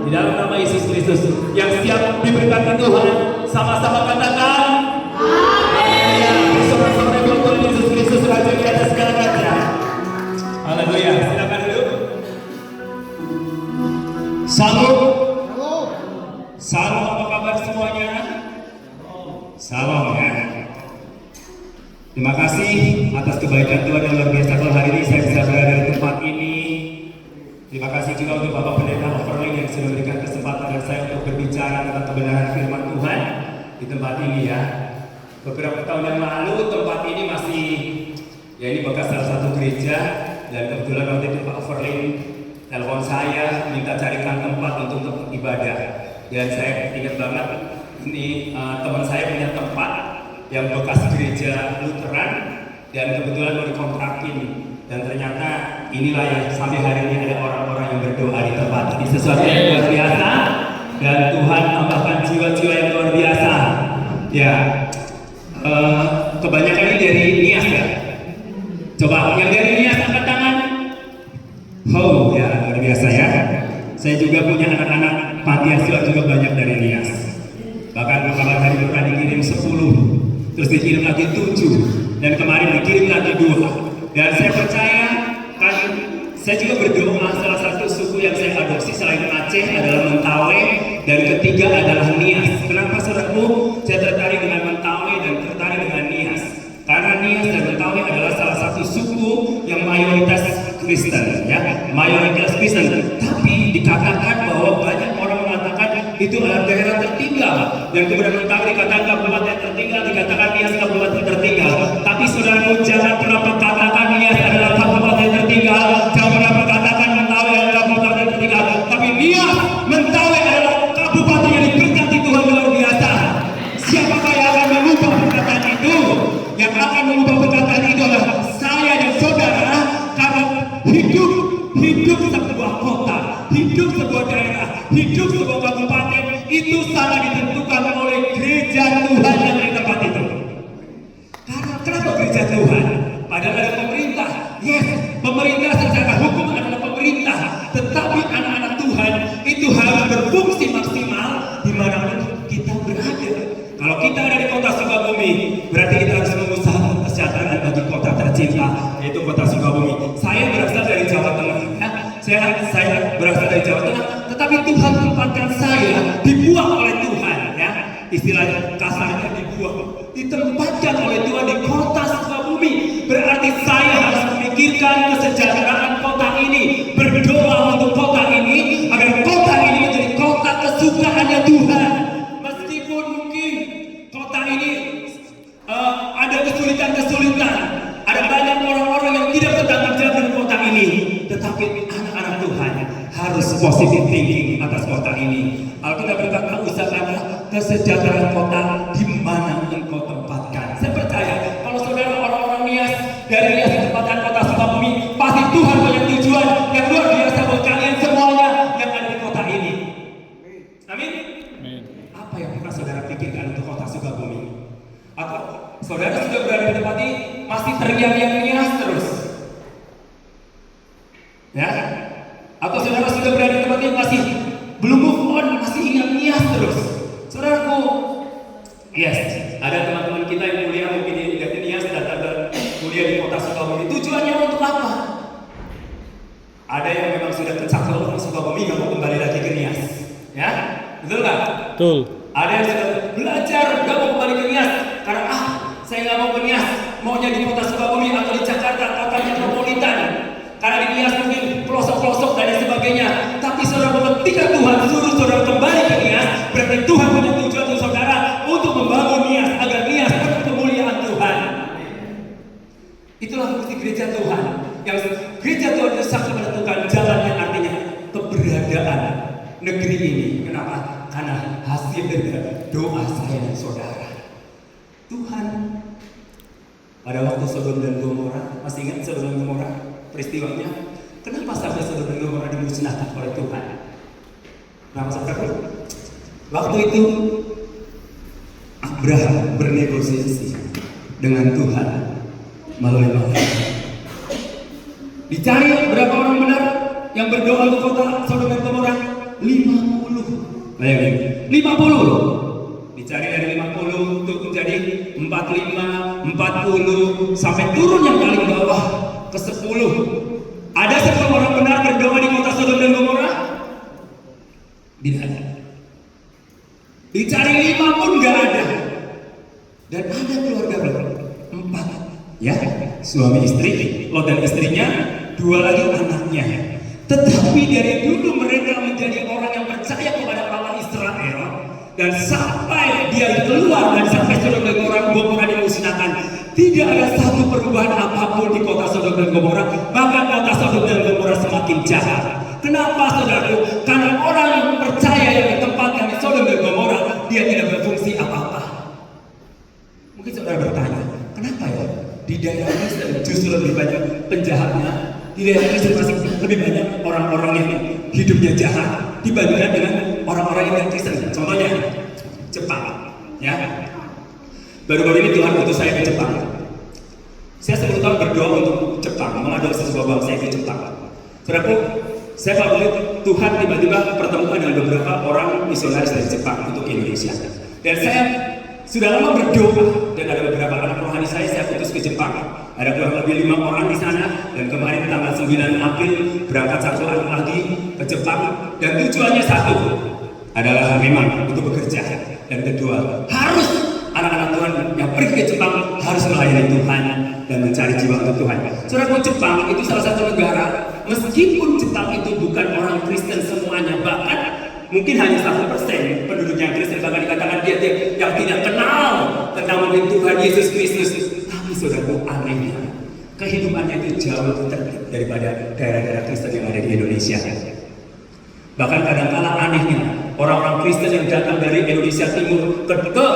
di dalam nama Yesus Kristus. Yang siap diberkati Tuhan, sama-sama katakan haleluya. Bersorak-sorai buat Tuhan Yesus Kristus, Raja di atas segala raja. Haleluya. Silakan duduk. Salam. Salam, apa kabar semuanya? Salam ya. Terima kasih atas kebaikan Tuhan yang luar biasa. Kalau hari ini saya bisa berada di tempat ini. Terima kasih juga untuk Bapak Pendeta Overling yang sudah memberikan kesempatan dan saya untuk berbicara tentang kebenaran firman Tuhan di tempat ini ya. Beberapa tahun yang lalu tempat ini masih ya ini bekas salah satu gereja, dan kebetulan waktu itu Pak Overling telepon saya minta carikan tempat untuk ibadah. Dan saya ingat banget ini teman saya punya tempat yang bekas gereja Lutheran dan kebetulan mau dikontrakin, dan ternyata inilah yang sampai hari ini ada orang-orang yang berdoa di tempat ini. Sesuatu yang luar biasa, dan Tuhan tambahkan jiwa-jiwa yang luar biasa ya. Kebanyakan ini dari Nias ya. Coba yang dari Nias angkat tangan. Oh ya, luar biasa ya. Saya juga punya anak-anak panti asuhan juga banyak dari Nias. Bahkan beberapa hari pernah dikirim 10, terus dikirim lagi 7, dan kemarin dikirim lagi 2. Dan saya percaya kan, saya juga berdoa salah satu suku yang saya adopsi selain Aceh adalah Mentawai, dan ketiga adalah Nias. Kenapa saudaraku saya tertarik dengan Mentawai dan tertarik dengan Nias? Karena Nias dan Mentawai adalah salah satu suku yang mayoritas Kristen ya, mayoritas Kristen. Tapi dikatakan bahwa banyak orang mengatakan itu adalah daerah tertinggal, dan kemudian Mentawai dikatakan kabupaten tertinggal, dikatakan Nias kabupaten tertinggal. Tapi saudaraku jangan pernah katakan Nias adalah kabupaten tertinggal, jangan pernah katakan Mentawai adalah kabupaten tertinggal. Tapi Nias, Mentawai adalah kabupaten yang diberkati Tuhan luar biasa. Siapakah yang akan mengubah perkataan itu? Yang akan mengubah perkataan itu adalah saya dan saudara, karena hidup sebuah kota, hidup sebuah daerah, hidup sebuah kabupaten itu sangat ditentukan oleh gereja Tuhan yang ada di tempat itu. Karena kenapa gereja Tuhan? Padahal ada pemerintah. Yes, pemerintah secara hukum adalah pemerintah, tetapi anak-anak Tuhan itu harus berfungsi maksimal dimanapun kita berada. Kalau kita ada di kota Sukabumi, berarti kita harus mengusahakan kesejahteraan bagi kota tercinta, yaitu kota Sukabumi. Saya berasal dari Jawa Tengah. Saya berasal dari Jawa Tengah, tetapi Tuhan tempatkan saya dibuang oleh Tuhan ya. Istilahnya kasarnya dibuang, ditempatkan oleh Tuhan di kota Sukabumi. Berarti saya harus memikirkan kesejahteraan kota ini, berdoa untuk kota ini agar kota ini menjadi kota kesukaannya Tuhan. Meskipun mungkin kota ini ada kesulitan-kesulitan, ada banyak orang-orang yang tidak bertanggung jawab dengan kota ini, tetapi anak-anak Tuhan harus positive thinking atas kota ini. Alkitab berkata, usahakanlah kesejahteraan kota di mana engkau tempatkan. Saya percaya kalau saudara orang-orang Nias dari Nias tempatkan kota Sukabumi, pasti Tuhan punya tujuan yang luar biasa buat kalian semuanya yang ada di kota ini. Amin. Apa yang pernah saudara pikirkan untuk kota Sukabumi? Atau saudara sudah berada di tempat ini masih teriak-teriak Nias terus? Ya? Atau saudara sudah berada di tempat ini masih belum move on, masih ingat Nias terus? Saudaraku, yes, ada teman-teman kita yang kuliah mungkin di Nias, datang kuliah di kota Sukabumi. Tujuannya untuk apa? Ada yang memang sudah tercapai orang Sukabumi nggak mau kembali lagi ke Nias, ya? Betul nggak? Betul. Ada yang sudah belajar nggak mau kembali ke Nias karena saya nggak mau ke Nias, maunya di kota Sukabumi atau di Jakarta, kota metropolitan. Karena di Nias mungkin pelosok-pelosok dan sebagainya. Tapi saudara, ketika Tuhan suruh saudara kembali ke Nias, berarti Tuhan punya tujuan untuk saudara untuk membangun Nias agar Nias penuh kemuliaan Tuhan. Itulah fungsi gereja Tuhan. Yang gereja Tuhan itu sangat menentukan jalan yang artinya keberadaan negeri ini. Kenapa? Karena hasil dari doa saya dan saudara. Tuhan pada waktu Sodom dan Gomora, masih ingat Sodom dan Gomora peristiwanya? Kenapa sampai Sodom dan Gomora dimusnahkan oleh Tuhan? Kenapa saudara? Waktu itu Abraham bernegosiasi dengan Tuhan melalui malaikat. Dicari berapa orang benar yang berdoa untuk kota Sodom dan Gomora? 50 Bayangin, 50. Dicari dari 50 untuk menjadi 45, 40 sampai turun yang paling bawah ke 10. Ada 10 orang benar berdoa di kota Sodom dan Gomora? Tidak ada. Dicari 5 pun nggak ada. Dan ada keluarga berapa? 4. Ya, suami istri, Lot dan istrinya, 2 lagi anaknya. Tetapi dari dulu mereka menjadi orang yang percaya kepada Allah Israel, dan sampai dia keluar dan sampai Sodom dan Gomora dimusnahkan, tidak ada satu perubahan apapun di kota Sodom dan Gomora. Bahkan kota Sodom dan Gomora semakin jahat. Kenapa, saudaraku? Karena orang yang percaya yang ditempatkan di Sodom dan Gomora, dia tidak berfungsi apa-apa. Mungkin saudara bertanya, kenapa ya di daerah Kristen justru lebih banyak penjahatnya? Di daerah Kristen masih lebih banyak orang-orang yang hidupnya jahat dibandingkan dengan orang-orang yang Kristen. Contohnya Jepang, ya. Baru-baru ini Tuhan utus saya ke Jepang. Saya 10 tahun berdoa untuk Jepang, mengadopsi sebuah bangsa ke Jepang. Saudaraku, saya favorit Tuhan tiba-tiba pertemukan dengan beberapa orang misionaris dari Jepang untuk Indonesia. Dan saya sudah lama berdoa, dan ada beberapa anak rohani saya utus ke Jepang. Ada kurang lebih 5 orang di sana, dan kemarin tanggal 9 April berangkat 1 anak lagi ke Jepang. Dan tujuannya satu, adalah memang untuk bekerja. Dan kedua, harus anak-anak Tuhan yang pergi ke Jepang harus melayani Tuhan dan mencari jiwa untuk Tuhan. Saudara, Jepang itu salah satu negara, meskipun Jepang itu bukan orang Kristen semuanya, bahkan mungkin hanya 1% penduduknya Kristen, bahkan dikatakan dia yang tidak kenal tentang mungkin Tuhan Yesus Kristus. Tapi saudaraku, anehnya kehidupannya itu jauh lebih tertib daripada daerah-daerah Kristen yang ada di Indonesia. Bahkan kadang-kala anehnya orang-orang Kristen yang datang dari Indonesia Timur ke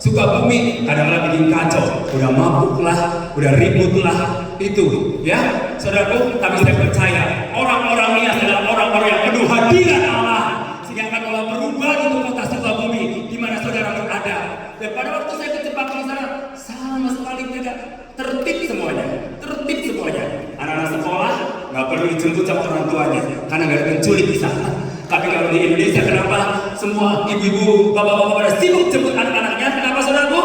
Sukabumi kadang-kala bikin kacau, udah mabuk lah, udah ribut lah, itu ya saudaraku. Tapi saya percaya orang-orang ini adalah orang-orang yang penuh hadirat Allah, sehingga akan Allah berubah untuk kota Sukabumi di mana saudara berada. Dan pada waktu saya ke Jepang di sana, sama sekali mereka tertib semuanya, tertib semuanya. Anak-anak sekolah nggak perlu dijemput sama orang tuanya karena nggak ada penculik di sana. Tapi kalau di Indonesia, kenapa semua ibu-ibu, bapak-bapak pada sibuk jemput anak-anaknya? Kenapa, saudaraku?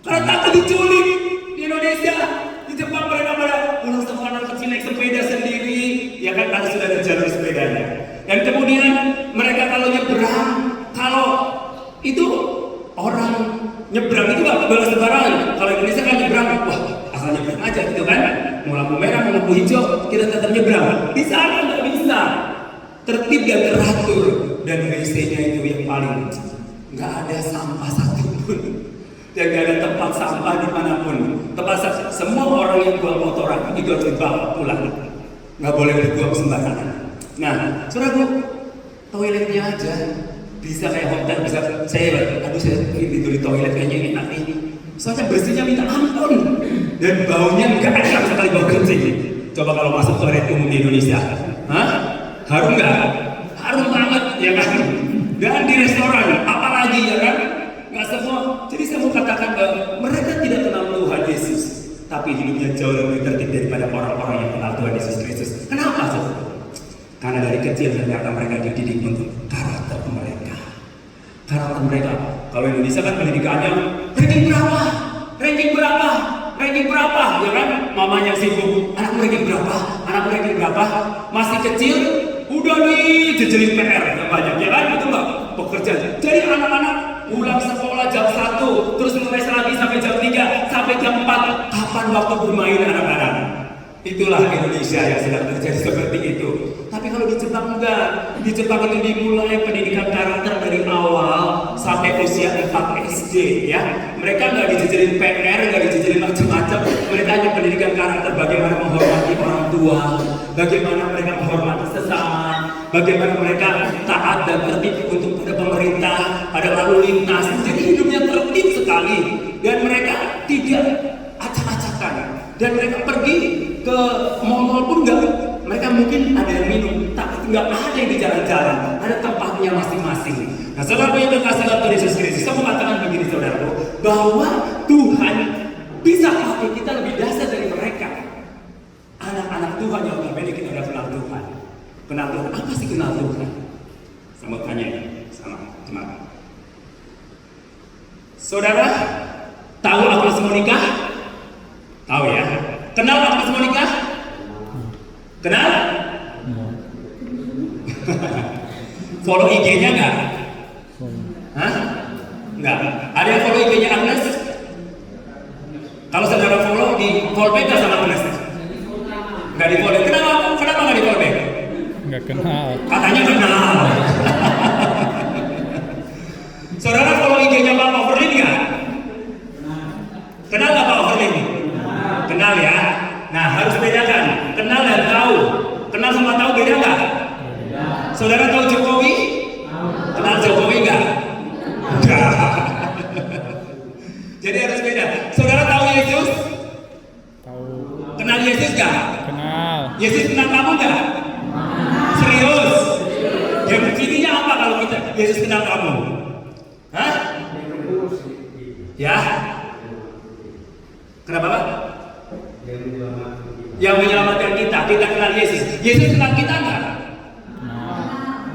Karena takut diculik. Di Indonesia, di Jepang mereka pada pulang semua anak kecil naik sepeda sendiri, ya kan, karena sudah ada jalur sepedanya. Dan kemudian mereka kalau nyebrang, kalau itu orang nyebrang itu nggak boleh sembarangan. Kalau Indonesia kan nyebrang, wah asal nyebrang aja gitu kan, mau lampu merah, mau lampu hijau, kita tetap nyebrang. Di sana nggak bisa. Tertib dan teratur, dan WC-nya itu yang paling nggak ada sampah satupun, dan nggak ada tempat sampah dimanapun. Tempat semua orang yang buang kotoran itu harus dibawa pulang, nggak boleh dibuang sembarangan. Nah, saudaraku, toiletnya aja bisa kayak hotel, bisa saya tidur di toilet kayaknya enak nih. Soalnya bersihnya minta ampun, dan baunya nggak ada sama sekali bau kencing. Coba kalau masuk toilet umum di Indonesia, hah? Harum nggak? Harum banget, ya kan? Dan di restoran, apalagi ya kan? Nggak semua. Jadi saya mau katakan bahwa mereka tidak kenal Tuhan Yesus, tapi hidupnya jauh lebih tertib daripada orang-orang yang kenal Tuhan Yesus Kristus. Kenapa? Karena dari kecil ternyata mereka dididik untuk karakter mereka. Karakter mereka. Kalau Indonesia kan pendidikannya ranking berapa? Ranking berapa? Ranking berapa? Ya kan? Mamanya sibuk. Anak ranking berapa? Anak ranking berapa? Masih kecil. Udah nih jejelin PR yang banyak, ya kan? Itu nggak pekerjaan. Jadi anak-anak pulang sekolah jam 1, terus les lagi sampai jam 3, sampai jam 4. Kapan waktu bermain anak-anak? Itulah Indonesia yang sedang terjadi seperti itu. Tapi kalau di Jepang enggak. Di Jepang itu dimulai pendidikan karakter dari awal sampai usia 4 SD, ya. Mereka nggak dijejelin PR, nggak dijejelin macam-macam. Mereka hanya pendidikan karakter, bagaimana menghormati orang tua, bagaimana mereka menghormati sesama, bagaimana mereka taat dan tertib untuk pada pemerintah, pada lalu lintas. Jadi hidupnya tertib sekali, dan mereka tidak acak-acakan. Dan mereka pergi ke mall pun enggak. Mereka mungkin ada yang minum, tapi nggak ada yang di jalan-jalan. Ada tempatnya masing-masing. Nah, saudara yang terkasih dalam Tuhan Yesus Kristus, saya mengatakan begini, saudaraku, bahwa Tuhan bisa pakai kita lebih dahsyat dari mereka. Anak-anak Tuhan yang berbeda, kita udah kenal Tuhan. Kenal Tuhan, apa sih kenal Tuhan? Saya mau tanya. Semangat. Saudara, tahu Agnes Monica? Tahu ya? Kenal Agnes Monica? Kenal? Follow IG-nya nggak? Hah? Nggak. Ada yang follow IG-nya Agnes? Kalau saudara follow, di follow back sama Agnes? Nggak di follow. Kenapa? Kenapa nggak di follow back? Nggak kenal. Katanya kenal. Saudara follow IG-nya Pak Overlin nggak? Kenal nggak Pak Overlin? Kenal ya. Nah, harus bedakan kenal dan tahu. Kenal sama tahu beda nggak? Saudara tahu Jokowi? Kenal Jokowi nggak? Enggak. Jadi harus beda. Saudara tahu Yesus? Tahu. Kenal Yesus nggak? Kenal. Yesus kenal kamu nggak? Serius? Yang intinya apa kalau kita Yesus kenal kamu? Hah? Ya? Kenapa Pak? Yang menyelamatkan kita. Kita kenal Yesus. Yesus kenal kita nggak?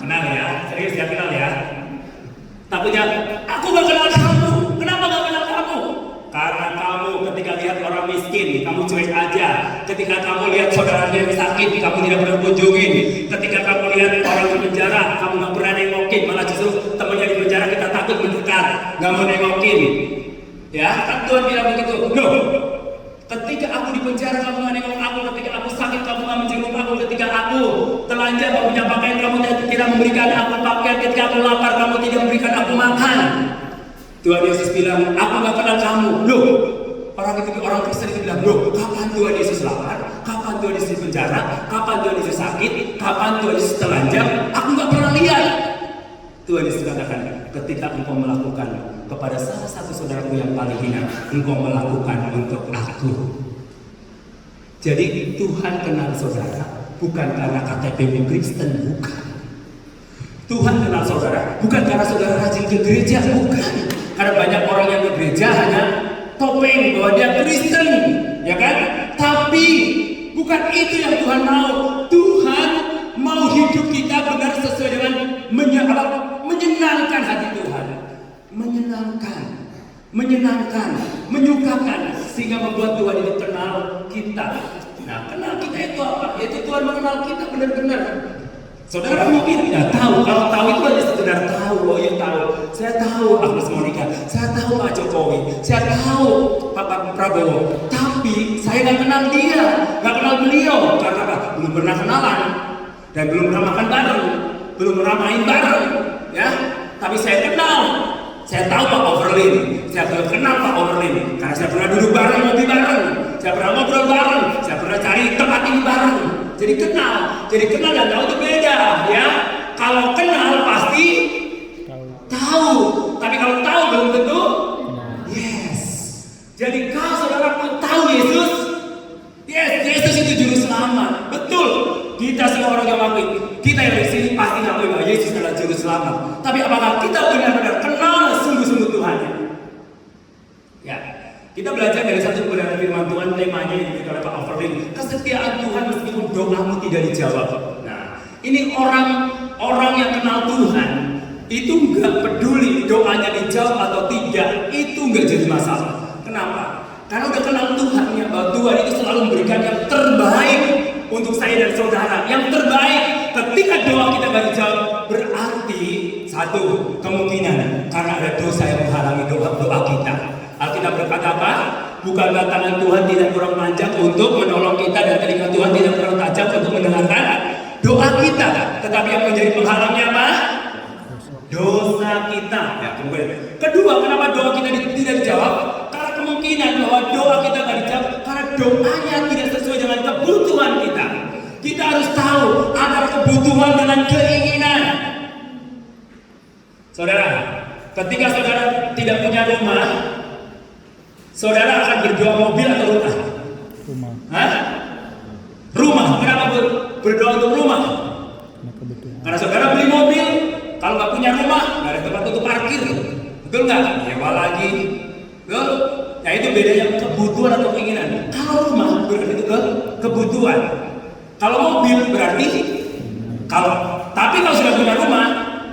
Kenal ya? Serius ya, kenal ya? Takutnya, aku gak kenal kamu. Kenapa gak kenal kamu? Karena kamu ketika lihat orang miskin, kamu cuek aja. Ketika kamu lihat saudaranya yang sakit, kamu tidak pernah kunjungin. Ketika kamu lihat orang di penjara, kamu gak pernah nengokin. Malah justru temannya di penjara kita takut mendekat, gak mau nengokin. Ya, kan Tuhan bilang begitu. Loh, ketika aku di penjara kamu gak nengok aku, ketika aku sakit kamu gak menjenguk aku, ketika aku telanjang kamu punya pakaian kamu tidak memberikan aku pakaian, ketika aku lapar kamu tidak memberikan aku makan. Tuhan Yesus bilang, aku gak kenal kamu. Loh, orang Kristen itu bilang, loh, kapan Tuhan Yesus lapar? Kapan Tuhan Yesus di penjara? Kapan Tuhan Yesus sakit? Kapan Tuhan Yesus telanjang? Aku gak pernah lihat. Tuhan Yesus katakan, ketika engkau melakukan kepada salah satu saudaraku yang paling hina, engkau melakukan untuk aku. Jadi Tuhan kenal saudara bukan karena KTP Kristen, bukan. Tuhan kenal saudara bukan karena saudara rajin ke gereja, bukan. Karena banyak orang yang ke gereja hanya topeng bahwa dia Kristen, ya kan? Tapi bukan itu yang Tuhan mau. Tuhan mau hidup kita benar sesuai dengan menyenangkan hati Tuhan, menyenangkan, menyukakan, sehingga membuat Tuhan itu kenal kita. Nah, kenal kita itu apa? Yaitu Tuhan mengenal kita benar-benar. Saudara mungkin tidak tahu. Kalau tahu itu hanya sekedar tahu. Oh ya tahu. Saya tahu Agnes Monica. Saya tahu Pak Jokowi. Saya tahu Pak Prabowo. Tapi saya nggak kenal dia, nggak kenal beliau. Karena apa? Belum pernah kenalan dan belum pernah makan bareng, belum pernah main bareng. Ya, tapi saya kenal. Saya tahu Pak Overlin. Saya kenal Pak Overlin karena saya pernah duduk bareng, ngopi bareng. Saya pernah ngobrol bareng. Saya pernah cari tempat ini bareng. Jadi kenal dan tahu itu beda, ya. Kalau kenal pasti tahu. Tapi kalau tahu belum tentu. Yes. Jadi kalau saudara tahu Yesus, yes, Yesus itu juru selamat. Betul. Kita semua orang yang mengakui, kita yang di sini pasti mengakui bahwa Yesus adalah juru selamat. Tapi apakah kita benar-benar kenal sungguh-sungguh Tuhan? Ya. Kita belajar dari satu kebenaran firman Tuhan, temanya yang diberikan oleh Pak Overlin, kesetiaan Tuhan meskipun doamu tidak dijawab. Nah, ini orang yang kenal Tuhan itu nggak peduli doanya dijawab atau tidak, itu nggak jadi masalah. Kenapa? Karena udah kenal Tuhan ya, bahwa Tuhan itu selalu memberikan yang terbaik untuk saya dan saudara, yang terbaik. Ketika doa kita nggak dijawab, berarti satu kemungkinan karena ada dosa yang menghalangi doa kita. Alkitab berkata apa? Bukankah tangan Tuhan tidak kurang panjang untuk menolong kita dan telinga Tuhan tidak kurang tajam untuk mendengarkan doa kita? Tetapi yang menjadi penghalangnya apa? Dosa kita. Ya, kedua, kenapa doa kita tidak dijawab? Karena kemungkinan bahwa doa kita tidak dijawab karena doanya tidak sesuai dengan kebutuhan kita. Kita harus tahu antara kebutuhan dengan keinginan. Saudara, ketika saudara tidak punya rumah, saudara akan berdoa mobil atau rumah? Rumah. Hah? Rumah. Kenapa berdoa untuk rumah? Karena saudara beli mobil, kalau nggak punya rumah, nggak ada tempat untuk parkir. Betul nggak? Nyewa lagi. Betul? Ya itu bedanya kebutuhan atau keinginan. Kalau rumah berarti itu kebutuhan. Kalau mobil berarti tapi kalau sudah punya rumah,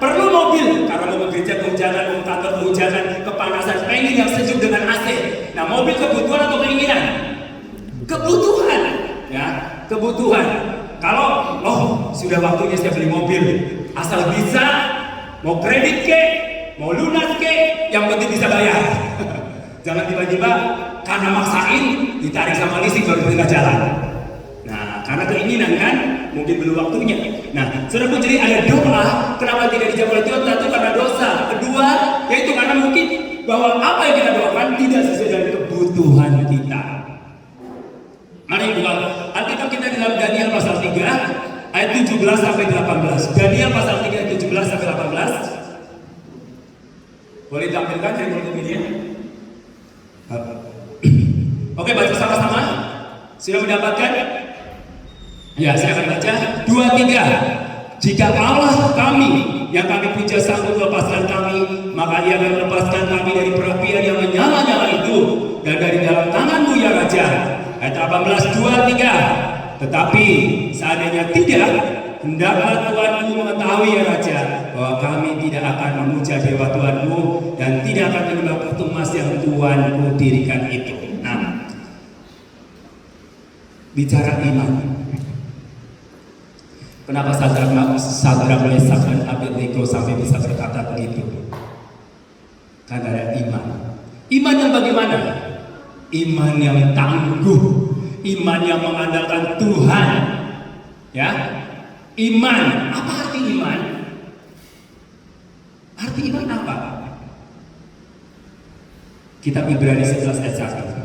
perlu mobil karena mau bekerja kehujanan, mau kantor kehujanan, kepanasan, pengen yang sejuk dengan AC. Nah, mobil kebutuhan atau keinginan? Kebutuhan, ya, kebutuhan. Kalau sudah waktunya saya beli mobil, asal bisa, mau kredit ke, mau lunas ke, yang penting bisa bayar. Jangan tiba-tiba karena maksain ditarik sama leasing baru kita jalan. Nah, karena keinginan kan, mungkin belum waktunya. Nah, saudara, jadi ada doa, kenapa tidak dijawab oleh Tuhan? Satu, karena dosa. Kedua, yaitu karena mungkin bahwa apa yang kita doakan tidak sesuai dengan kebutuhan kita. Mari buka Alkitab kita di dalam Daniel pasal 3 ayat 17 sampai 18. Daniel pasal 3 ayat 17 sampai 18. Boleh tampilkan dari multimedia? Oke, baca sama-sama. Sudah mendapatkan? Ya, saya akan baca 2, 3. Jika Allah kami yang kami puja sanggup melepaskan kami, maka Ia akan melepaskan kami dari perapian yang menyala-nyala itu dan dari dalam tangan-Mu ya Raja. Ayat 18, 2, 3. Tetapi seandainya tidak, hendaklah Tuanku mengetahui ya Raja, bahwa kami tidak akan memuja dewa Tuanmu dan tidak akan menyembah patung emas yang Tuanku dirikan itu. Nah, bicara iman. Kenapa Sadrak, Mesak dan Abednego sampai bisa berkata begitu? Karena ada iman. Iman yang bagaimana? Iman yang tangguh, iman yang mengandalkan Tuhan. Ya, iman. Apa arti iman? Arti iman apa? Kitab Ibrani 11 ayat 1.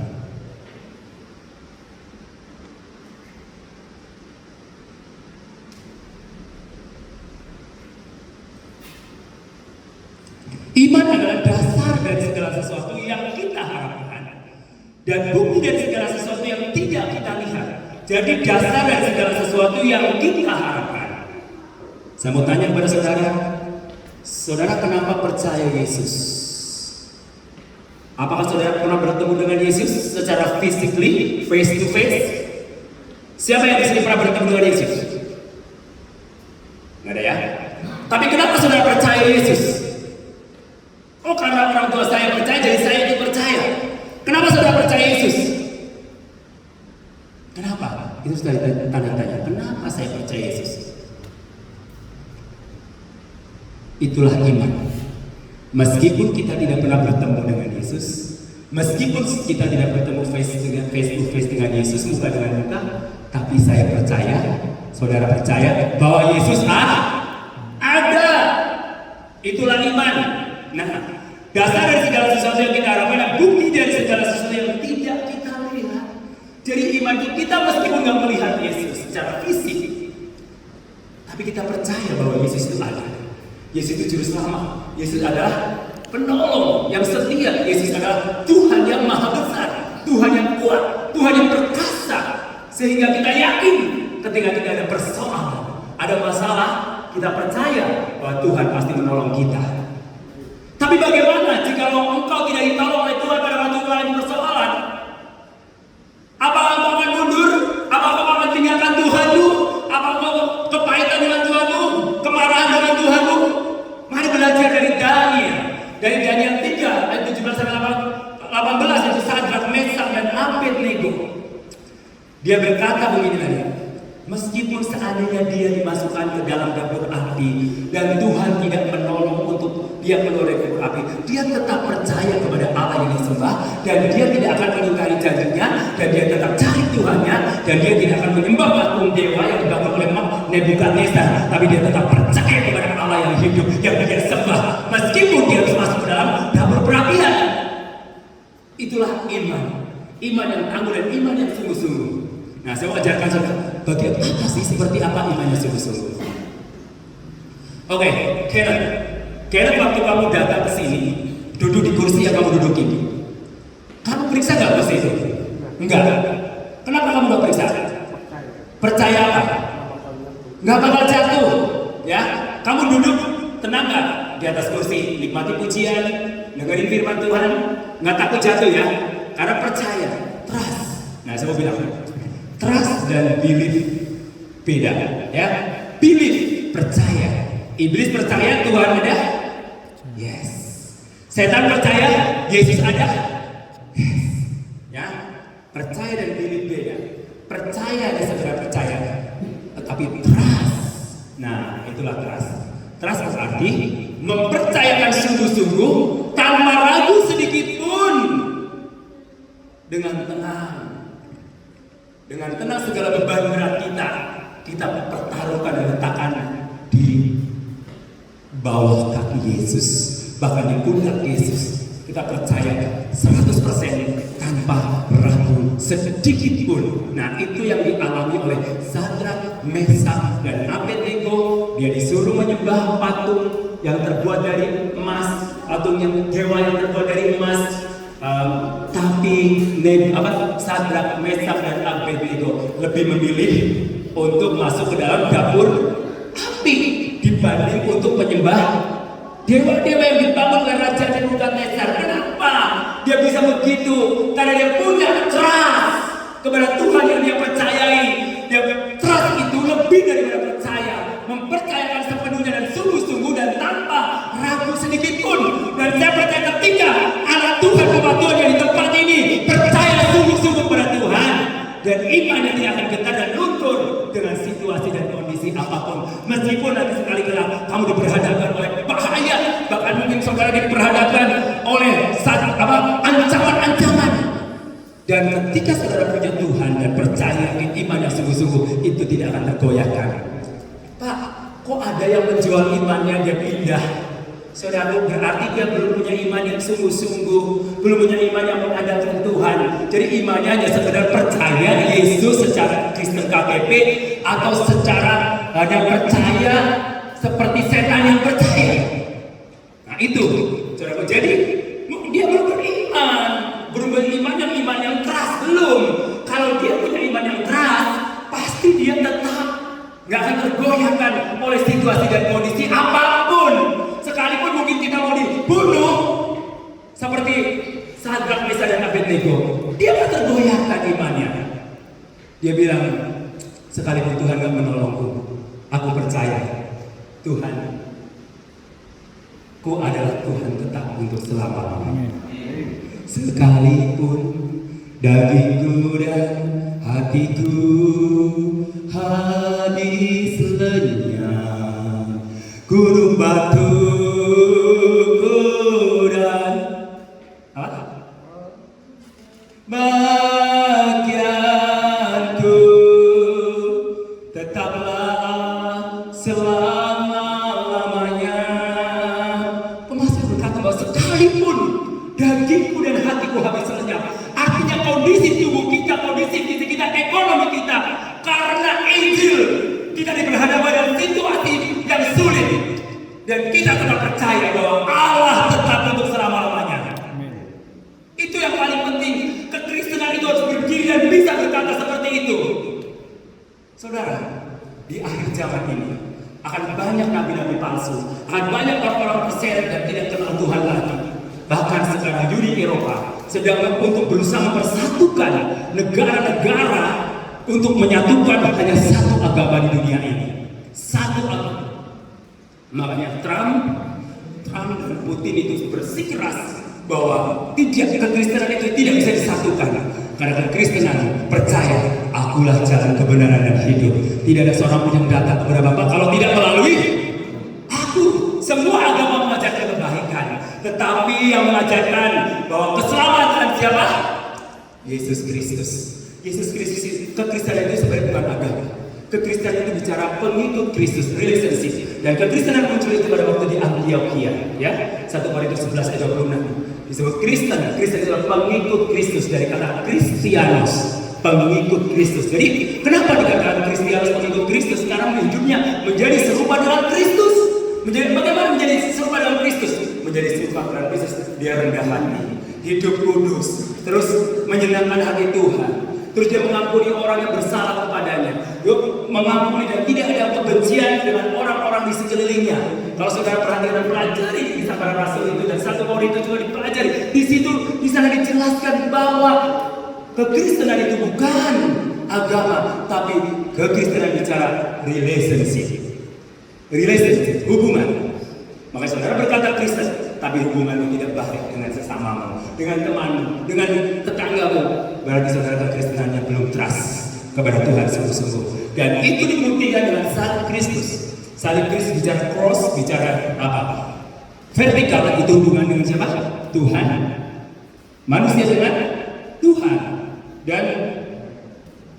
Iman adalah dasar dari segala sesuatu yang kita harapkan dan bukti dari segala sesuatu yang tidak kita lihat. Jadi dasar dari segala sesuatu yang kita harapkan. Saya mau tanya kepada saudara, saudara kenapa percaya Yesus? Apakah saudara pernah bertemu dengan Yesus secara physically, face to face? Siapa yang di sini pernah bertemu dengan Yesus? Nggak ada ya? Tapi kenapa saudara percaya Yesus? Oh, karena orang tua saya percaya, jadi saya ikut percaya. Kenapa saudara percaya Yesus? Kenapa? Itu sudah tanda tanya. Kenapa saya percaya Yesus? Itulah iman. Meskipun kita tidak pernah bertemu dengan Yesus, meskipun kita tidak bertemu face to face dengan Yesus, muka dengan muka, tapi saya percaya, saudara percaya bahwa Yesus ada. Itulah iman. Nah, dasar dari segala sesuatu yang kita harapkan dan bukti dari segala sesuatu yang tidak kita lihat. Jadi iman itu kita meskipun nggak melihat Yesus secara fisik, tapi kita percaya bahwa Yesus itu ada. Yesus itu juru selamat. Yesus adalah penolong yang setia. Yesus adalah Tuhan yang maha besar, Tuhan yang kuat, Tuhan yang perkasa. Sehingga kita yakin ketika kita ada persoalan, ada masalah, kita percaya bahwa Tuhan pasti menolong kita. Tapi bagaimana jika engkau tidak ditolong oleh Tuhan pada waktu mengalami persoalan? Apakah engkau akan mundur? Apakah engkau akan tinggalkan Tuhanmu? Apakah engkau kepahitan dengan Tuhanmu? Kemarahan dengan Tuhanmu? Mari belajar dari Daniel. Dari Daniel 3 ayat 17 sampai 18 itu Sadrak, Mesak dan Abednego. Dia berkata begini tadi. Meskipun seandainya dia dimasukkan ke dalam dapur api dan Tuhan tidak menolong untuk dia keluar dari dapur api, dia tetap percaya kepada Allah yang disembah dan dia tidak akan mengingkari janjinya dan dia tetap cari Tuhannya dan dia tidak akan menyembah patung dewa yang dibangun oleh Nebukadnezar, tapi dia tetap percaya kepada Allah yang hidup yang dia sembah meskipun dia harus masuk ke dalam dapur perapian. Itulah iman yang tangguh dan iman yang sungguh-sungguh. Nah, saya mau ajarkan saudara, bagian apa sih, seperti apa imannya sungguh-sungguh. Oke, Kenneth, waktu kamu datang ke sini, duduk di kursi yang kamu dudukin, kamu periksa nggak kursi itu? Enggak. Kenapa kamu nggak periksa? Percaya apa? Nggak bakal jatuh, ya? Kamu duduk tenang nggak di atas kursi, nikmati pujian, dengerin firman Tuhan, nggak takut jatuh ya? Karena percaya, trust. Nah, saya mau bilang, trust dan belief beda, ya. Belief percaya, Iblis percaya Tuhan ada? Yes. Setan percaya Yesus ada? Yes. Ya, percaya dan believe beda. Percaya dan segera percaya. Tetapi trust. Nah, itulah trust. Trust berarti mempercayakan sungguh-sungguh tanpa ragu sedikit pun, dengan tenang. Dengan tenang segala beban berat kita pertaruhkan dan letakkan di bawah kaki Yesus, bahkan di pundak Yesus. Kita percaya 100% tanpa ragu sedikit pun. Nah, itu yang dialami oleh Sadrak, Meshak, dan Abednego. Dia disuruh menyembah patung yang terbuat dari emas, patung yang dewa yang terbuat dari emas. Tapi Sadrak, Meshak, dan Abednego lebih memilih untuk masuk ke dalam dapur api dibanding untuk menyembah dewa-dewa yang dibangun oleh Raja Nebukadnezar. Kenapa dia bisa begitu? Karena dia punya trust kepada Tuhan yang dia percayai. Dia trust itu lebih daripada percaya, mempercayakan sepenuhnya dan sungguh-sungguh dan tanpa ragu sedikit pun. Dan saya percaya ketika anak Tuhan, hamba Tuhan yang di tempat ini percaya sungguh-sungguh pada Tuhan, dan imannya tidak akan gentar dan luntur dengan situasi dan kondisi apapun. Meskipun nanti sekali kala kamu diperhadapkan oleh bahaya, bahkan mungkin saudara diperhadapkan oleh ancaman-ancaman. Dan ketika saudara punya Tuhan dan percaya iman yang sungguh-sungguh, itu tidak akan tergoyahkan. Pak, kok ada yang menjual imannya dia pindah? Saudara, berarti dia belum punya iman yang sungguh-sungguh, belum punya iman yang mengandalkan Tuhan. Jadi imannya hanya sekedar percaya Yesus secara Kristen KTP, atau secara hanya percaya seperti setan yang percaya. Nah itu, saudara, jadi dia belum beriman yang iman yang keras, belum. Kalau dia punya iman yang keras, pasti dia tetap nggak akan tergoyahkan oleh situasi dan kondisi apapun. Sekalipun mungkin kita mau dibunuh seperti Sadrak, Meshak, dan Abednego, dia nggak tergoyahkan imannya. Dia bilang, sekalipun Tuhan nggak menolongku, aku percaya Tuhan, ku adalah Tuhan tetap untuk selama-lamanya. Sekalipun dagingku dan hatiku habis lenyap, gunung batu dan bagianku tetaplah selama-lamanya. Pemasmur berkata bahwa sekalipun dagingku dan hatiku habis lenyap, artinya kondisi tubuh kita, kondisi fisik kita, ekonomi kita, karena Injil kita diperhadapkan dengan situasi yang sulit, dan kita tetap percaya bahwa Allah tetap untuk selama-lamanya. Itu yang paling penting. Kekristenan itu harus berdiri dan bisa berkata seperti itu. Saudara, di akhir zaman ini akan banyak nabi-nabi palsu, akan banyak orang-orang terseret dan tidak kenal Tuhan lagi. Bahkan sekarang Uni Eropa sedang untuk berusaha mempersatukan negara-negara untuk menyatukan hanya satu agama di dunia ini. Satu agama. Makanya Trump dan Putin itu bersikeras bahwa kekristenan itu tidak bisa disatukan. Karena kekristenan percaya, akulah jalan kebenaran dan hidup. Tidak ada seorang pun yang datang kepada Bapa kalau tidak melalui aku. Semua agama mengajarkan kebaikan, tetapi yang mengajarkan bahwa keselamatan siapa? Yesus Kristus. Yesus Kristus. Kekristenan itu sebenarnya bukan agama. Kekristenan itu bicara pengikut Kristus, relationship. Dan kekristenan muncul itu pada waktu di Antioquia, ya. 1 Korintus 11 ayat 26. Disebut Kristen. Kristen itu adalah pengikut Kristus, dari kata Kristianos, pengikut Kristus. Jadi kenapa dikatakan Kristianos, pengikut Kristus? Karena hidupnya menjadi serupa dengan Kristus. Bagaimana menjadi serupa dengan Kristus? Menjadi serupa dengan Kristus, dia rendah hati, hidup kudus, terus menyenangkan hati Tuhan. Terus dia mengampuni orang yang bersalah kepadanya. Dia mengampuni dan tidak ada kebencian dengan orang-orang di sekelilingnya. Kalau saudara perhatikan dan pelajari kisah para rasul itu, dan 1 Korintus juga dipelajari, di situ di sana dijelaskan bahwa kekristenan itu bukan agama, tapi kekristenan bicara relationship. relationship, hubungan. Maka saudara berkata Kristen, tapi hubunganmu tidak baik dengan sesamamu, dengan temanmu, dengan tetanggamu, berarti saudara kekristenannya belum trust kepada Tuhan sungguh-sungguh. Dan itu dibuktikan dengan salib Kristus. Salib Kristus bicara cross, bicara apa? Vertikal, itu hubungan dengan siapa? Tuhan. Manusia dengan Tuhan. Dan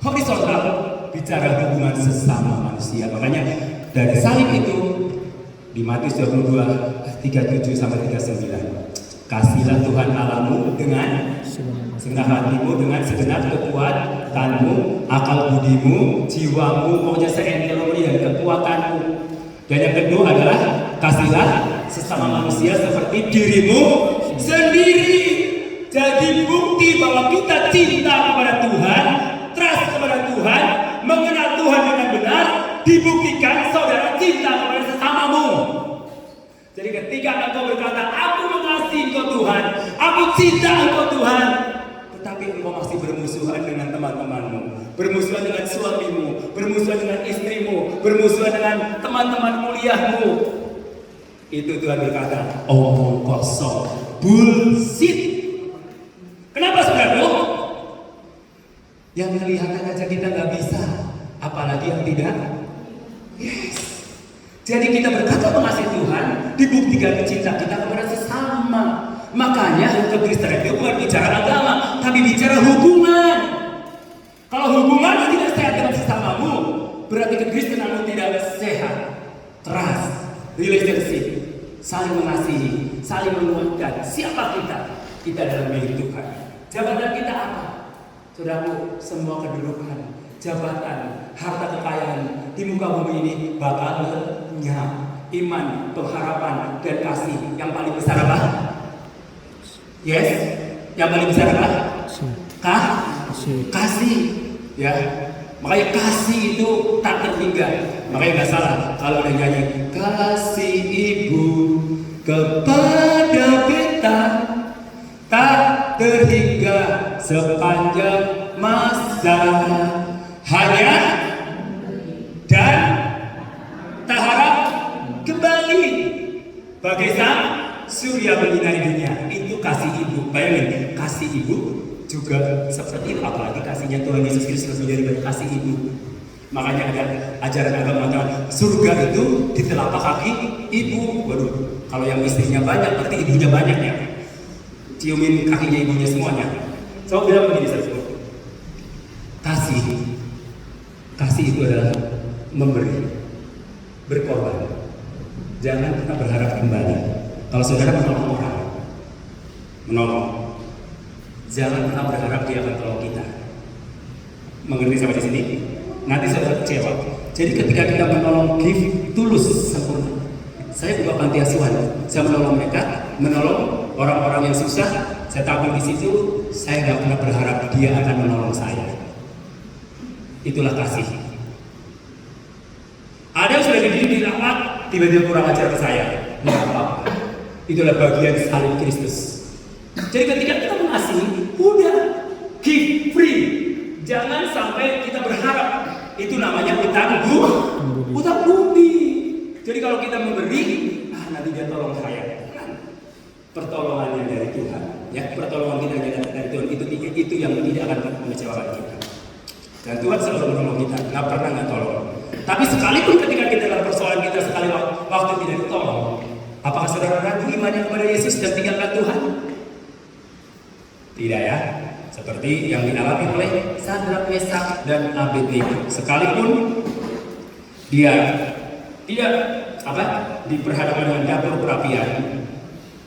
horizontal, bicara hubungan sesama manusia. Makanya dari salib itu di Matius 22 37 sampai 39. Kasihlah Tuhan Allahmu dengan segenap hatimu, dengan segenap kekuatanmu, akal budimu, jiwamu, pokoknya seentelomni dan kekuatanmu. Dan yang kedua adalah kasihlah sesama manusia seperti dirimu sendiri. Jadi bukti bahwa kita cinta kepada Tuhan, trust kepada Tuhan, mengenal Tuhan dengan benar, dibuktikan saudara cinta kepada sesamamu. Jadi ketika engkau berkata, aku mengasihi engkau Tuhan, aku cinta engkau Tuhan, tetapi engkau masih bermusuhan dengan teman-temanmu, bermusuhan dengan suamimu, bermusuhan dengan istrimu, bermusuhan dengan teman-teman kuliahmu, itu Tuhan berkata, omong kosong, bullshit. Kenapa saudaraku? Yang kelihatan aja kita nggak bisa, apalagi yang tidak. Yes. Jadi kita berkata mengasihi Tuhan, dibuktikan cinta kita kepada sesama. Makanya kekristenan itu bukan bicara agama, tapi bicara hubungan. Kalau hubungan tidak sehat dengan sesamamu, berarti kekristenanmu tidak sehat. Trust, relationship, saling mengasihi, saling menguatkan. Siapa kita? Kita dalam milik Tuhan. Jabatan kita apa? Saudaraku, semua kedudukan, jabatan, harta kekayaan di muka bumi ini bakal lenyap. Iman, pengharapan, dan kasih yang paling besar apa? Yes, yang paling besar apa? Kasih. Ya, makanya kasih itu tak terhingga. Makanya nggak salah kalau ada nyanyi kasih ibu kepada beta tak terhingga sepanjang masa, hanya dan tak harap kembali bagai sang surya menyinari dunia. Itu kasih ibu. Bayangin, kasih ibu juga seperti itu, apalagi kasihnya Tuhan Yesus Kristus menjadi kasih ibu. Makanya ada ajaran agama mengatakan surga itu di telapak kaki ibu. Waduh, kalau yang istrinya banyak berarti ibunya banyak ya. Ciumin kakinya ibunya semuanya. Saya bilang begini saudara, kasih itu adalah memberi, berkorban. Jangan pernah berharap kembali. Kalau saudara menolong orang, jangan pernah berharap dia akan tolong kita. Mengerti sampai di sini? Nanti saudara kecewa. Jadi ketika kita menolong, give tulus sempurna. Saya buka panti asuhan, saya menolong mereka, menolong orang-orang yang susah, saya tampil di situ, saya nggak pernah berharap dia akan menolong saya. Itulah kasih. Ada yang sudah dididik di rapat, tiba-tiba kurang ajar ke saya. Nggak apa-apa. Itulah bagian salib Kristus. Jadi ketika kita mengasihi, udah give free. Jangan sampai kita berharap. Itu namanya utang budi. Jadi kalau kita memberi, nanti dia tolong saya. Pertolongannya dari Tuhan, ya, pertolongan kita dari Tuhan itu yang tidak akan mengecewakan kita. Dan Tuhan selalu menolong kita, nggak pernah nggak tolong. Tapi sekalipun ketika kita dalam persoalan kita sekali waktu tidak ditolong, apakah saudara ragu imannya kepada Yesus dan tinggalkan Tuhan? Tidak ya, seperti yang dialami oleh Sadrak, Mesak, dan Abednego. Sekalipun dia tidak diperhadapkan dengan dapur perapian.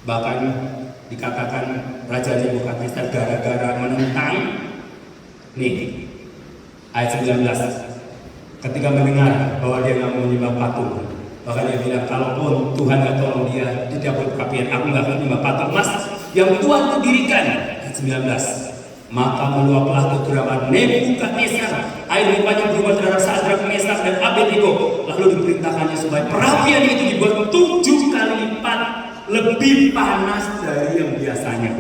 Bahkan dikatakan Raja Nebukadnezar gara-gara menentang nih ayat 19 ketika mendengar bahwa dia nggak mau menyembah patung, bahkan dia bilang kalaupun Tuhan nggak tolong dia di dapur perapian, aku nggak akan menyembah patung emas yang Tuhan dirikan. Ayat 19, maka meluaplah kegeraman Nebukadnezar, air limpahnya berubah terhadap Sadrak, Mesak, dan Abednego. Lalu diperintahkannya supaya perapian itu dibuat 7 kali lipat lebih panas dari yang biasanya.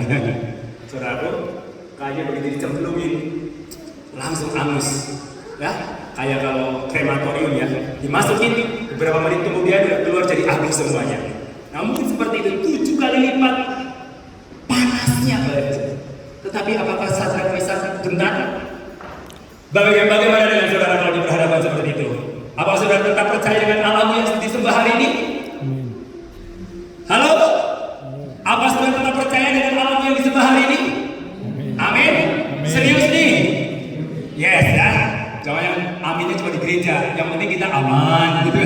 Saudara, kayaknya begitu dicemplungin langsung angus, ya. kayak kalau krematorium ya, dimasukin beberapa menit kemudian udah keluar jadi abu semuanya. Nah mungkin seperti itu 7 kali lipat panasnya. Tetapi apakah Sadrak Mesak gentar? Bagaimana dengan saudara kalau diperhadapkan seperti itu? Apakah saudara tetap percaya dengan Allahmu yang disembah hari ini? Halo? Apa saudara tetap percaya dengan Allahmu yang disembah hari ini? Amin. Serius nih? Yes ya. Jangan yang aminnya cuma di gereja. Yang penting kita aman gitu.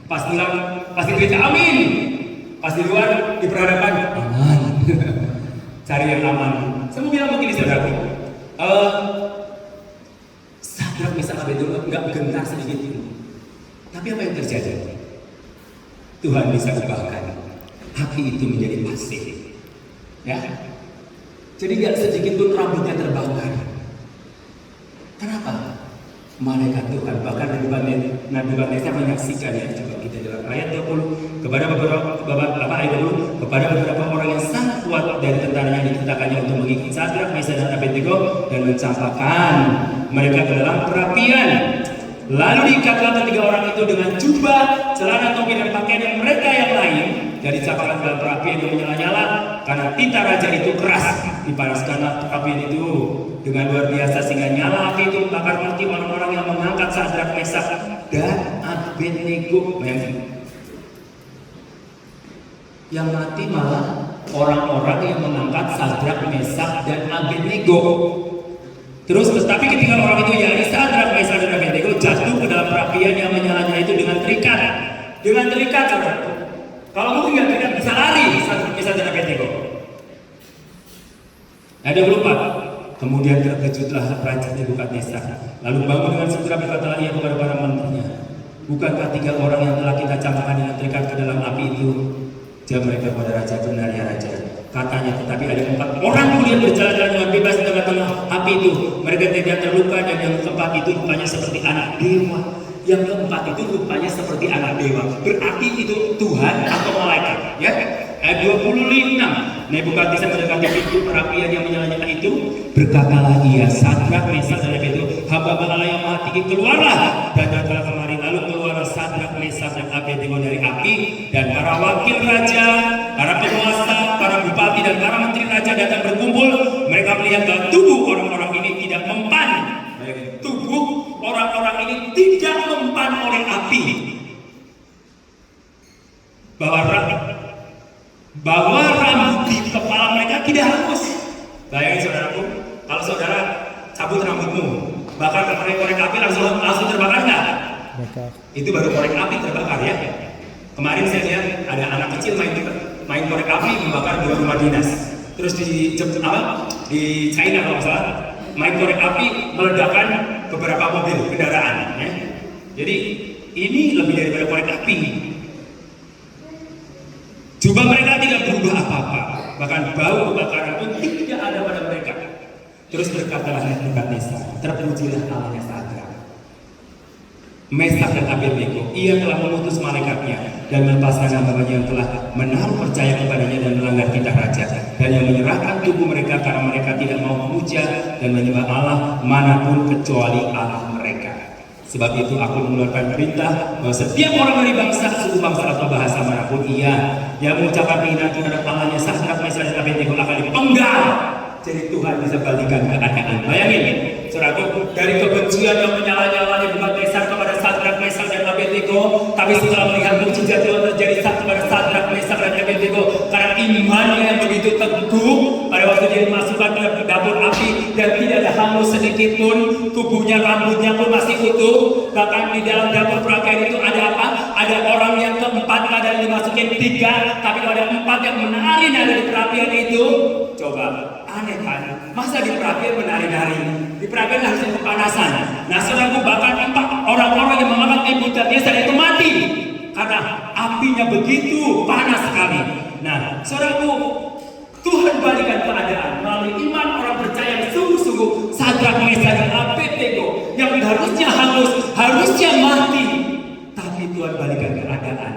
Pas pulang, pas di gereja amin. Pas di luar diperhadapkan aman. Cari yang aman. Saya mau bilang begini saudaraku. Sadrak Mesak Abednego nggak gentar sedikit pun. Tapi apa yang terjadi? Tuhan bisa ubahkan api itu menjadi pasir. Ya. Jadi nggak sedikit pun rambutnya terbakar. Kenapa? Malaikat Tuhan, bahkan Nebukadnezar menyaksikan ya, coba kita dalam ayat 20 kepada beberapa orang yang sangat kuat dari tentaranya ditetapkannya untuk mengikuti Sadrak, Mesak dan Abednego dan mencampakkan mereka ke dalam perapian. Lalu diikatlah ketiga orang itu dengan jubah, celana, topi dan pakaian yang mereka yang lain dari campakkan dalam perapian yang menyala-nyala karena tinta raja itu keras. Dipanaskanlah perapian itu dengan luar biasa sehingga nyala api itu membakar mati orang-orang yang mengangkat Sadrak, Mesak dan Abednego. Yang mati malah orang-orang yang mengangkat Sadrak, Mesak dan Abednego. Terus tetapi ketika orang itu yakni Sadrak, Mesak dan Abednego jatuh ke dalam perapian yang menyala-nyala itu dengan terikat. Dengan terikat saudara. Kalau mungkin tidak bisa lari Sadrak, Mesak dan Abednego. Ada lupa. Kemudian terkejutlah Raja Nebukadnezar. Lalu bangun dengan segera berkatalah ia kepada para menterinya, bukankah 3 orang yang telah kita campakkan dengan terikat ke dalam api itu? Jawab mereka kepada Raja, benar ya Raja. Katanya, tetapi ada 4 orang kemudian berjalan-jalan dengan bebas di tengah-tengah api itu. Mereka tidak terluka dan yang keempat itu rupanya seperti anak dewa. Yang keempat itu rupanya seperti anak dewa. Berarti itu Tuhan atau malaikat, ya? Ayat 26. Nebukadnezar mendekati pintu perapian yang menyala-nyala itu, berkatalah ia, Sadrak, Mesak dan Abednego, hamba Allah yang maha tinggi, keluarlah dan datanglah kemari. Lalu keluarlah Sadrak, Mesak dan Abednego dari api, dan para wakil raja, para penguasa, para bupati dan para menteri raja datang berkumpul. Mereka melihat bahwa tubuh orang-orang ini tidak mempan. Tubuh orang-orang ini tidak mempan oleh api. Bahwa rambut di kepala mereka tidak hangus. Bayangin saudaraku, kalau saudara cabut rambutmu, bakar korek api langsung terbakar nggak? Itu baru korek api terbakar ya. Kemarin saya lihat ada anak kecil main korek api membakar 2 rumah dinas. Terus di China kalau nggak salah, main korek api meledakkan beberapa mobil kendaraan. Ya. Jadi ini lebih daripada korek api. Jubah mereka tidak berubah apa-apa, bahkan bau kebakaran pun tidak ada pada mereka. Terus berkatalah Nebukadnezar, terpujilah Allahnya Sadrak, Mesak dan Abednego. Ia telah mengutus malaikatnya dan melepaskan hamba-Nya yang telah menaruh percaya kepadanya dan melanggar titah raja, dan yang menyerahkan tubuh mereka karena mereka tidak mau memuja dan menyembah Allah manapun kecuali Allah mereka. Sebab itu aku mengeluarkan perintah bahwa setiap orang dari bangsa, suku bangsa atau bahasa manapun ia yang mengucapkan penghinaan terhadap Allahnya Sadrak, Mesak dan Abednego akan dipenggal. Jadi Tuhan bisa balikan keadaan. Bayangin, saudaraku, dari kebencian yang menyala-nyala Nebukadnezar kepada Sadrak, Mesak dan Abednego, tapi setelah melihat mukjizat Tuhan terjadi kepada Sadrak, Mesak dan Abednego, karena imannya yang begitu teguh, pada waktu dia dimasukkan ke dapur api dan tidak ada hangus sedikit pun, tubuhnya, rambutnya pun masih utuh. Bahkan di dalam dapur perapian itu ada apa? Ada orang yang keempat, kadang dimasukin 3, tapi ada 4 yang menari dari perapian itu. Coba, aneh kan? Masa di perapian menari-nari? Di perapian harusnya kepanasan. Nah, saudaraku, bahkan 4 orang-orang yang mengangkat Nebukadnezar itu mati karena apinya begitu panas sekali. Nah, saudaraku, Tuhan balikan keadaan melalui iman orang percaya yang sungguh-sungguh. Sadrak, Mesak dan Abednego yang harusnya hangus, harusnya mati, tapi Tuhan balikan keadaan.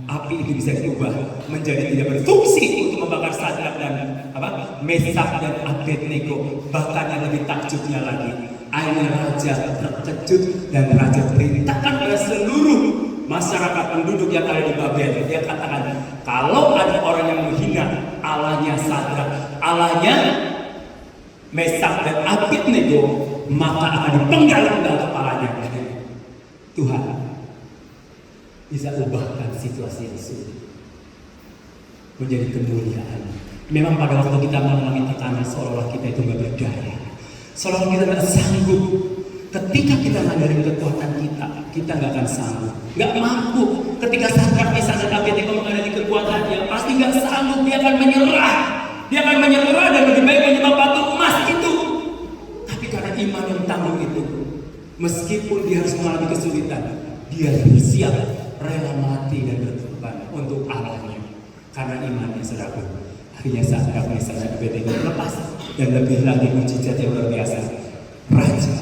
Api itu bisa diubah menjadi tidak berfungsi untuk membakar Sadrak dan Mesak dan Abednego. Bahkan yang lebih takjubnya lagi, Akhirnya raja terkejut dan raja perintahkan pada seluruh masyarakat penduduk yang ada di Babel. Dia katakan, kalau ada orang yang menghina Allahnya Sadrak, Allahnya Mesak dan Abednego, maka akan dipenggal-penggal kepalanya. Tuhan bisa ubahkan situasi yang sulit menjadi kemuliaan. Memang pada waktu kita mengalami tekanan, seolah-olah kita itu nggak berdaya, seolah kita nggak sanggup. Ketika kita ngadarin kekuatan kita nggak akan sanggup, nggak mampu. Ketika Sadrak, Mesak dan Abednego menghadapi kekuatan, dia pasti nggak sanggup. Dia akan menyerah. Dia akan menyerah dan lebih baik menyembah patung emas itu. Tapi karena iman yang tangguh itu, meskipun dia harus mengalami kesulitan, dia bersiap rela mati dan berkorban untuk Allahnya. Karena imannya, saudara. Akhirnya Sadrak, Mesak dan Abednego lepas, dan lebih lagi mujizat yang luar biasa. Raja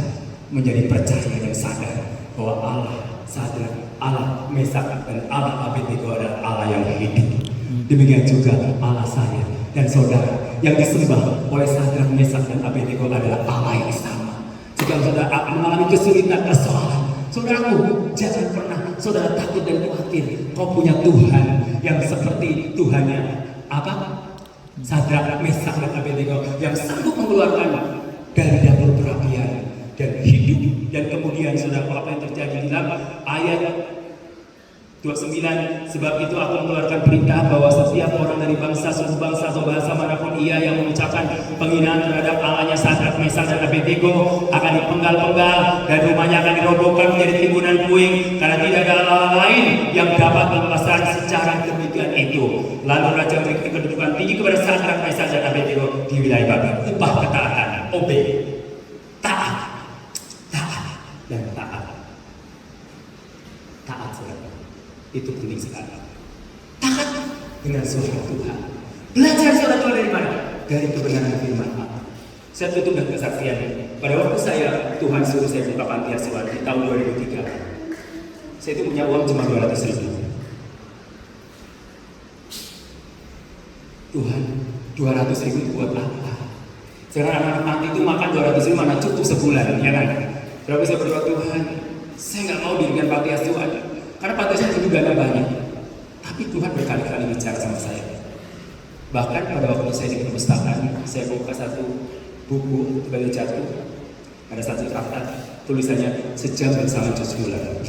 menjadi percaya dan sadar bahwa Allah Sadrak, Allah Mesak dan Allah Abednego adalah Allah yang hidup. Demikian juga Allah saya dan saudara yang disembah oleh Sadrak, Mesak dan Abednego adalah Allah yang sama. Jika saudara mengalami kesulitan, persoalan, saudaraku, jangan pernah saudara takut dan khawatir. Kau punya Tuhan yang seperti Tuhannya apa? Sadrak, Mesak dan Abednego, yang sanggup mengeluarkan dari dapur perapian dan hidup. Dan kemudian saudara, apa yang terjadi di dalam ayat 29, sebab itu aku mengeluarkan perintah bahwa setiap orang dari bangsa, suku bangsa atau bahasa manapun ia yang mengucapkan penghinaan terhadap Allahnya Sadrak, Mesak dan Abednego akan dipenggal-penggal dan rumahnya akan dirobohkan menjadi timbunan puing, karena tidak ada Allah lain yang dapat melepaskan secara demikian itu. Lalu raja memberikan kedudukan tinggi kepada Sadrak, Mesak dan Abednego di wilayah Babel. Upah ketaatan, obey, taat dan taat. Taat, saudara. Itu penting sekali. Taat dengan suara Tuhan. Belajar suara Tuhan dari mana? Dari kebenaran firman Allah. Saya tutup dengan kesaksian. Pada waktu Tuhan suruh saya buka panti asuhan di tahun 2003. Saya itu punya uang cuma 200.000. Tuhan, 200.000 buat apa? Sekarang anak-anak panti itu makan 200.000 mana cukup sebulan, ya kan? Tapi saya berdoa, Tuhan, saya nggak mau dirikan panti asuhan. Karena panti asuhan itu dana banyak. Tapi Tuhan berkali-kali bicara sama saya. Bahkan pada waktu saya di perpustakaan, saya buka satu buku sebagai jatuh. Ada satu traktat, tulisannya Sejam Bersama George Muller.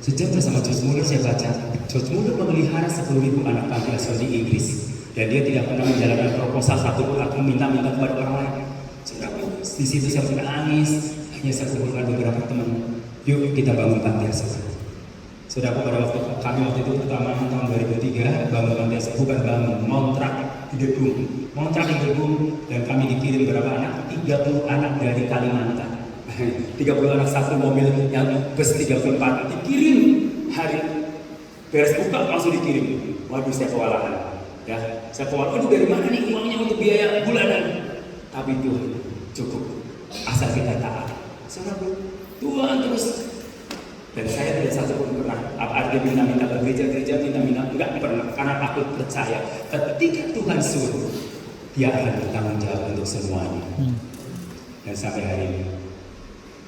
Sejam bersama George Muller, saya baca, George Muller memelihara 10.000 anak panti asuhan di Inggris. Dan dia tidak pernah menjalankan proposal satupun atau minta-minta kepada orang lain. Di situ saya menangis, hanya saya kumpulkan beberapa teman. Yuk kita bangun panti asuhan. Saudara, pada waktu itu pertama tahun 2003 bangun panti asuhan, bukan bangun, ngontrak di gedung, dan kami dikirim berapa anak? 30 anak dari Kalimantan. 30 anak satu mobil yang bus 34 dikirim hari beres buka langsung dikirim. Waduh, saya kewalahan. Ya, saya kewalahan. Aduh, dari mana nih uangnya untuk biaya bulanan? Tapi Tuhan cukup, asal kita taat. Saudara, Tuhan terus. Dan saya tidak satu pun pernah ada minta-minta ke gereja minta-minta, enggak pernah, karena aku percaya ketika Tuhan suruh, Dia akan bertanggung jawab untuk semuanya. Dan sampai hari ini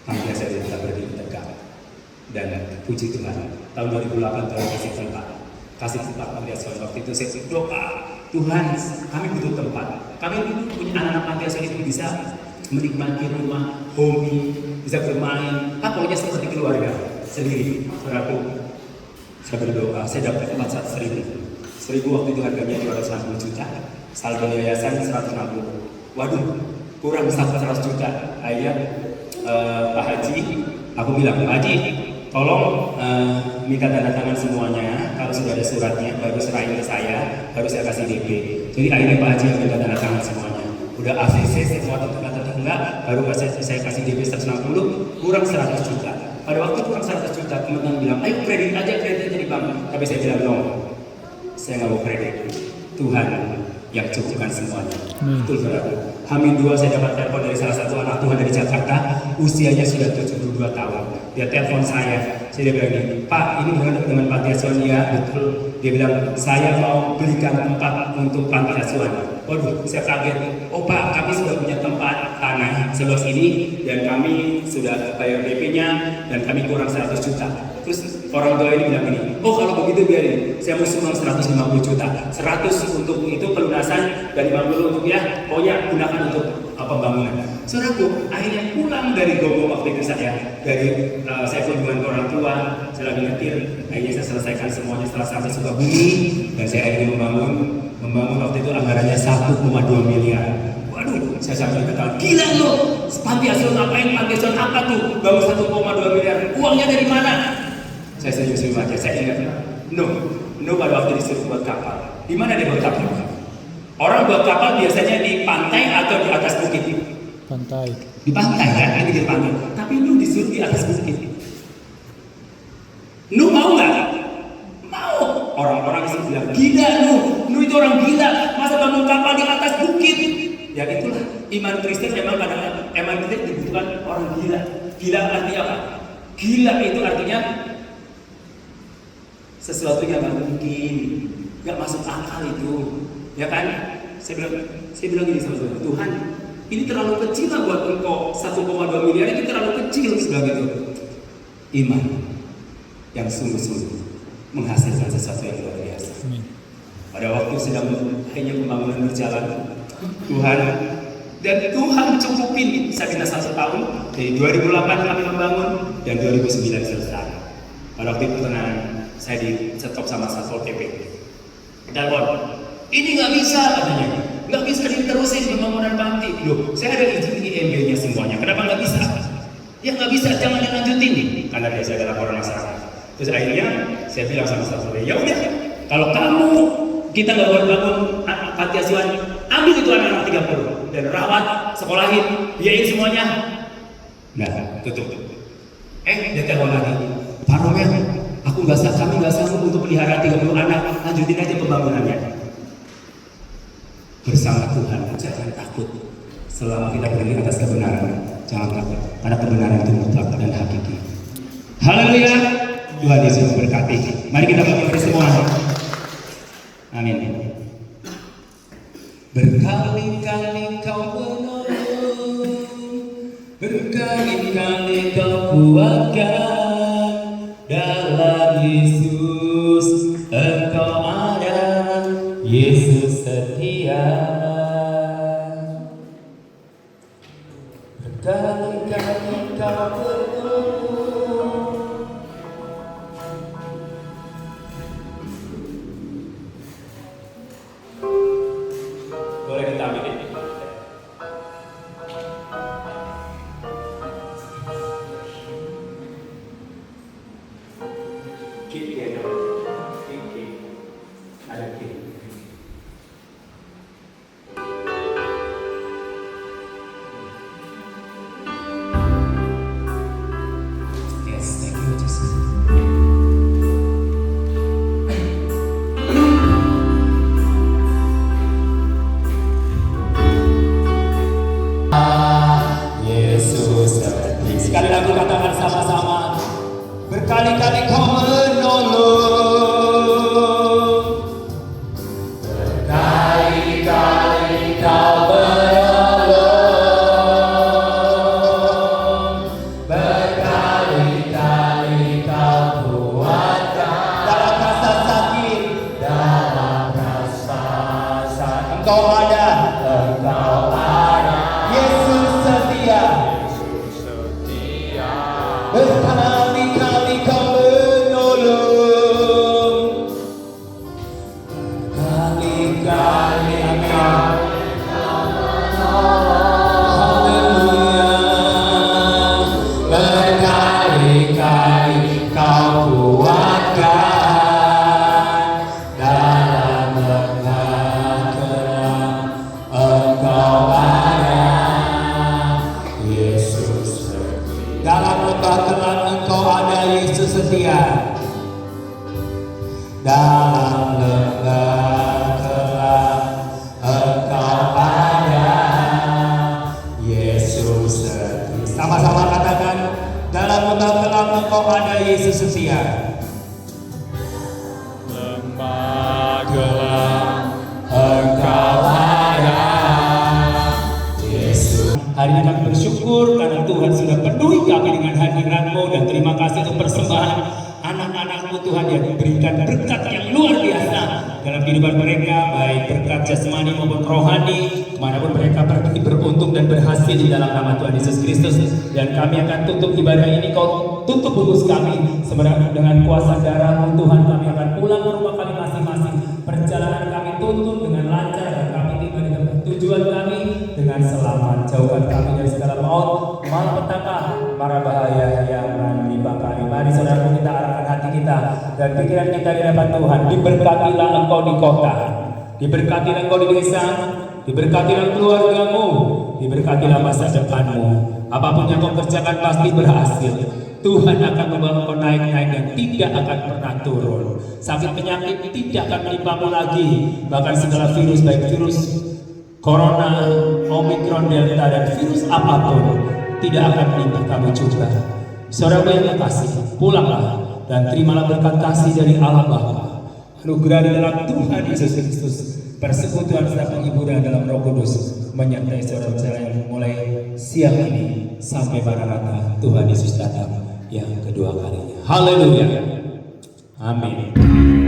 panti asuhan tetap berdiri tegak. Dan puji Tuhan, tahun 2008 Tuhan kasih tempat panti asuhan. Waktu itu saya doa, Tuhan, kami butuh tempat. Kami punya anak-anak panti asuhan itu bisa menikmati rumah, hobi, bisa bermain, pokoknya seperti keluarga sendiri. Saudaraku, saya berdoa, saya dapat tempat 1.000 waktu itu harganya 260 juta, saldo yayasan 160. Waduh, kurang 100 juta. Akhirnya Pak Haji, aku bilang, Pak Haji, tolong minta tanda tangan semuanya. Kalau sudah ada suratnya, baru serahin ke saya, baru saya kasih DP. Jadi akhirnya Pak Haji yang minta tanda tangan semuanya. Udah ACC semua tetangga, baru saya kasih DP 160, kurang 100 juta. Pada waktu kurang 100 juta, teman-teman bilang, ayo kredit aja di bank. Tapi saya bilang, no, saya nggak mau kredit. Tuhan yang cukupkan semuanya. Betul, saudara. Hamin 2 saya dapat telepon dari salah satu anak Tuhan dari Jakarta, usianya sudah 72 tahun. Dia telepon saya, Saya bilang gini, Pak, ini bukan teman panti asuhan? Ya, betul. Dia bilang, saya mau belikan tempat untuk panti asuhan. Waduh, saya kaget. Oh Pak, kami sudah punya tempat tanah seluas ini dan kami sudah bayar DP-nya dan kami kurang 100 juta. Terus orang tua ini bilang gini, oh kalau begitu biarin, saya mau sumbang 150 juta. 100 untuk itu pelunasan dan 50 untuk ya, pokoknya gunakan untuk pembangunan. Saudaraku, akhirnya pulang dari Gogo waktu itu saya kunjungan ke orang tua, saya lagi nyetir, akhirnya saya selesaikan semuanya setelah sampai Sukabumi dan saya akhirnya membangun waktu itu anggarannya 1,2 miliar. Waduh, saya sampai ketahuan, gila lo, panti asuhan ngapain, panti asuhan apa tuh, bangun 1,2 miliar, uangnya dari mana? Saya senyum-senyum aja, saya ingat, no pada waktu disuruh buat kapal. Di mana dia buat kapal? Orang buat kapal biasanya di pantai atau di atas bukit? Pantai. Di pantai kan, ini di pantai. Tapi lu disuruh di atas bukit. Lu mau nggak? Mau. Orang-orang sih bilang, gila lu itu orang gila, masa bangun kapal di atas bukit? Ya itulah, iman Kristen emang kadang-kadang, iman Kristen dibutuhkan orang gila. Gila artinya apa? Gila itu artinya sesuatu yang nggak mungkin, nggak masuk akal itu. Ya kan? Saya bilang gini sama Tuhan, ini terlalu kecil lah buat engkau, 1,2 miliar itu terlalu kecil. Sebelah gitu. Iman yang sungguh-sungguh menghasilkan sesuatu yang luar biasa. Pada waktu sedang hanya pembangunan berjalan, Tuhan cukupin. Saya minta 1 tahun, dari 2008 kami membangun dan 2009 selesai. Pada waktu itu saya di stop sama Satpol PP. Telepon, ini nggak bisa katanya, nggak bisa diterusin pembangunan panti. Loh, saya ada izin IMB-nya semuanya, kenapa nggak bisa? Ya nggak bisa, jangan dilanjutin. Karena biasa ada laporan masyarakat. Terus akhirnya saya bilang sama Satpol PP, ya udah, kalau kita nggak buat bangun panti asuhan, ambil itu anak-anak 30 dan rawat, sekolahin, biayain semuanya. Nah, tutup. Dia telepon lagi, Pak Romel, kami nggak sanggup untuk pelihara 30 anak, lanjutin aja pembangunannya. Bersama Tuhan, jangan takut. Selama kita berdiri atas kebenaran, jangan takut. Karena kebenaran itu mutlak dan hakiki. Haleluya. Tuhan Yesus memberkati. Mari kita berdiri semua. Amin. Berkali-kali kau menolong, berkali-kali kau kuatkan. Dalam Yesus engkau ada, Yesus setia. Berkali-kali kau menolong. Boleh kita ambil ini? Sekali lagi katakan sama-sama, berkali-kali kau menolong, berkali-kali kau menolong, berkali-kali kau kuatkan. Dalam rasa sakit, engkau ada, Yesus setia. Berkali-kali kau menolong, berkali-kali kau menolong, haleluya. Berkali-kali kau kuatkan, dalam lemah kelam engkau ada, Yesus setia. Dalam lembah kelam engkau ada, Yesus setia. Dalam lembah kelam engkau ada, Yesus setia. Sama-sama katakan, dalam lembah kelam engkau ada, Yesus setia. Lembah gelap Engkau ada. Yesus. Hari ini kami bersyukur karena Tuhan sudah penuhi kami dengan hadirat-Mu, dan terima kasih untuk persembahan anak-anak-Mu Tuhan yang diberikan berkat yang luar biasa dalam kehidupan mereka, baik berkat jasmani maupun rohani. Kemanapun mereka pergi beruntung dan berhasil di dalam nama Tuhan Yesus Kristus. Dan kami akan tutup ibadah ini, Kau tutup bungkus kami sebenarnya dengan kuasa darah-Mu Tuhan. Kami akan pulang ke rumah kami masing-masing. Perjalanan kami tutup dengan lancar dan kami tiba di tempat tujuan kami dengan selamat. Jauhkan kami dari segala maut, malapetaka, mara bahaya yang menimpa kami. Mari saudara, kita arahkan hati kita dan pikiran kita di hadapan Tuhan. Diberkatilah engkau di kota, diberkatilah engkau di desa, diberkatilah keluargamu, diberkatilah masa depanmu. Apapun yang kau kerjakan pasti berhasil. Tuhan akan membawa kau naik-naik dan tidak akan pernah turun. Sakit penyakit tidak akan menimpamu lagi. Bahkan segala virus, baik virus Corona, Omicron, Delta, dan virus apapun tidak akan menimpa kamu juga. Saudara yang kasih, pulanglah dan terimalah berkat kasih dari Allah Bapa, anugerah di dalam Tuhan Yesus Kristus, persekutuan serta penghiburan dalam Roh Kudus menyertai saudara-saudara yang mulai siang ini sampai Maranatha Tuhan Yesus datang yang kedua kalinya. Haleluya. Amin.